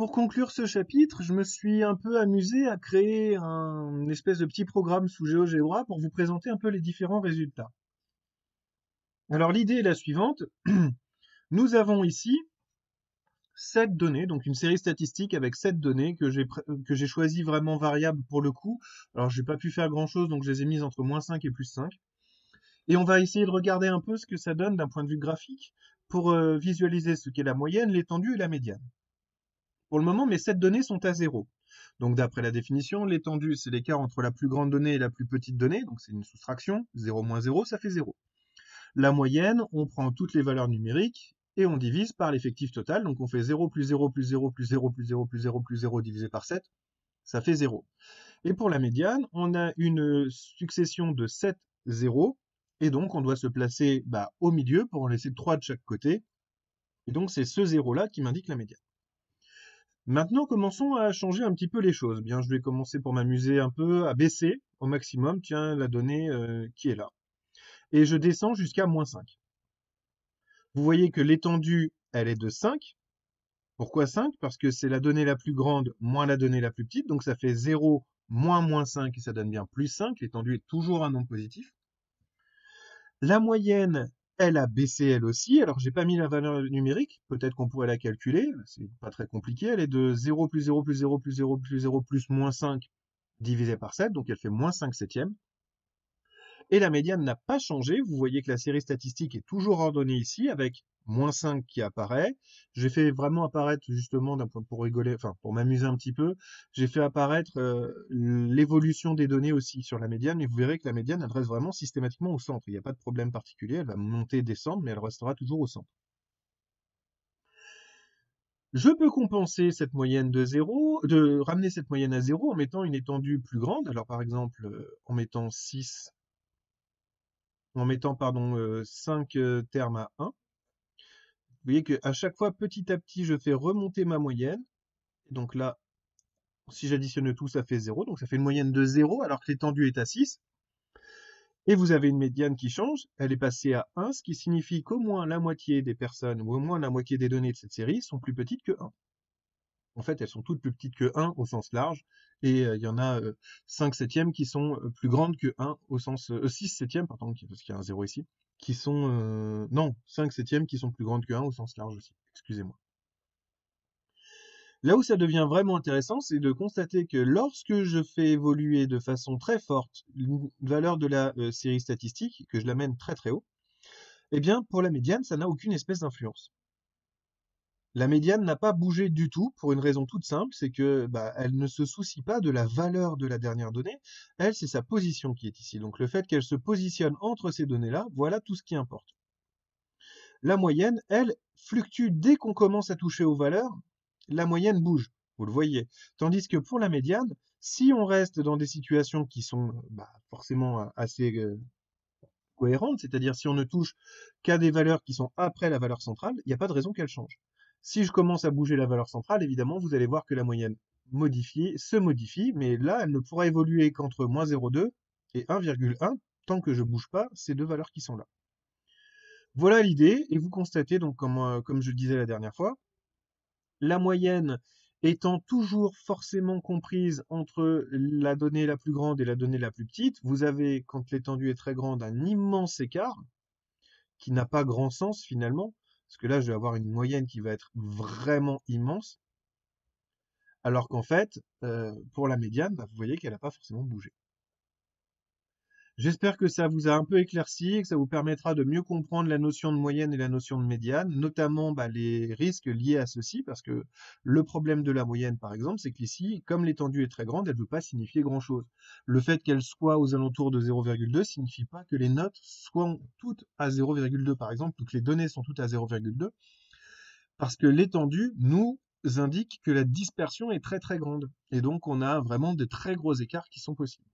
Pour conclure ce chapitre, je me suis un peu amusé à créer une espèce de petit programme sous GeoGebra pour vous présenter un peu les différents résultats. Alors l'idée est la suivante. Nous avons ici 7 données, donc une série statistique avec 7 données que j'ai choisies vraiment variables pour le coup. Alors j'ai pas pu faire grand-chose, donc je les ai mises entre -5 et +5. Et on va essayer de regarder un peu ce que ça donne d'un point de vue graphique pour visualiser ce qu'est la moyenne, l'étendue et la médiane. Pour le moment, mes 7 données sont à 0. Donc d'après la définition, l'étendue, c'est l'écart entre la plus grande donnée et la plus petite donnée, donc c'est une soustraction, 0 moins 0, ça fait 0. La moyenne, on prend toutes les valeurs numériques et on divise par l'effectif total, donc on fait 0 plus 0 plus 0 plus 0 plus 0 plus 0 plus 0 divisé par 7, ça fait 0. Et pour la médiane, on a une succession de 7 zéros, et donc on doit se placer au milieu pour en laisser 3 de chaque côté, et donc c'est ce zéro-là qui m'indique la médiane. Maintenant, commençons à changer un petit peu les choses. Bien, je vais commencer pour m'amuser un peu à baisser au maximum, tiens, la donnée qui est là. Et je descends jusqu'à -5. Vous voyez que l'étendue, elle est de 5. Pourquoi 5? Parce que c'est la donnée la plus grande moins la donnée la plus petite, donc ça fait 0 moins -5 et ça donne bien +5. L'étendue est toujours un nombre positif. La moyenne, elle a baissé elle aussi. Alors, j'ai pas mis la valeur numérique. Peut-être qu'on pourrait la calculer. C'est pas très compliqué. Elle est de 0 plus 0 plus 0 plus 0 plus 0 plus -5 divisé par 7. Donc, elle fait -5 septièmes. Et la médiane n'a pas changé. Vous voyez que la série statistique est toujours ordonnée ici avec -5 qui apparaît. J'ai fait vraiment apparaître justement pour rigoler, enfin pour m'amuser un petit peu, j'ai fait apparaître l'évolution des données aussi sur la médiane, mais vous verrez que la médiane elle reste vraiment systématiquement au centre. Il n'y a pas de problème particulier, elle va monter, descendre, mais elle restera toujours au centre. Je peux compenser cette moyenne de ramener cette moyenne à 0 en mettant une étendue plus grande. Alors par exemple, en mettant 5 termes à 1. Vous voyez qu'à chaque fois, petit à petit, je fais remonter ma moyenne. Donc là, si j'additionne tout, ça fait 0. Donc ça fait une moyenne de 0 alors que l'étendue est à 6. Et vous avez une médiane qui change. Elle est passée à 1, ce qui signifie qu'au moins la moitié des personnes ou au moins la moitié des données de cette série sont plus petites que 1. En fait, elles sont toutes plus petites que 1 au sens large. Et il y en a 5 septièmes qui sont plus grandes que 1 au sens... 6 septièmes, pardon, parce qu'il y a un 0 ici. Qui sont... non, 5 septièmes qui sont plus grandes que 1 au sens large aussi. Excusez-moi. Là où ça devient vraiment intéressant, c'est de constater que lorsque je fais évoluer de façon très forte une valeur de la série statistique, que je l'amène très très haut, eh bien, pour la médiane, ça n'a aucune espèce d'influence. La médiane n'a pas bougé du tout pour une raison toute simple, c'est que elle ne se soucie pas de la valeur de la dernière donnée. Elle, c'est sa position qui est ici. Donc le fait qu'elle se positionne entre ces données-là, voilà tout ce qui importe. La moyenne, elle, fluctue dès qu'on commence à toucher aux valeurs, la moyenne bouge, vous le voyez. Tandis que pour la médiane, si on reste dans des situations qui sont forcément assez cohérentes, c'est-à-dire si on ne touche qu'à des valeurs qui sont après la valeur centrale, il n'y a pas de raison qu'elle change. Si je commence à bouger la valeur centrale, évidemment, vous allez voir que la moyenne se modifie, mais là, elle ne pourra évoluer qu'entre -0,2 et 1,1 tant que je ne bouge pas ces deux valeurs qui sont là. Voilà l'idée, et vous constatez donc comme je le disais la dernière fois, la moyenne étant toujours forcément comprise entre la donnée la plus grande et la donnée la plus petite, vous avez, quand l'étendue est très grande, un immense écart qui n'a pas grand sens finalement, parce que là, je vais avoir une moyenne qui va être vraiment immense, alors qu'en fait, pour la médiane, vous voyez qu'elle n'a pas forcément bougé. J'espère que ça vous a un peu éclairci et que ça vous permettra de mieux comprendre la notion de moyenne et la notion de médiane, notamment les risques liés à ceci, parce que le problème de la moyenne, par exemple, c'est qu'ici, comme l'étendue est très grande, elle ne veut pas signifier grand-chose. Le fait qu'elle soit aux alentours de 0,2 signifie pas que les notes soient toutes à 0,2, par exemple, ou que les données sont toutes à 0,2, parce que l'étendue nous indique que la dispersion est très très grande, et donc on a vraiment de très gros écarts qui sont possibles.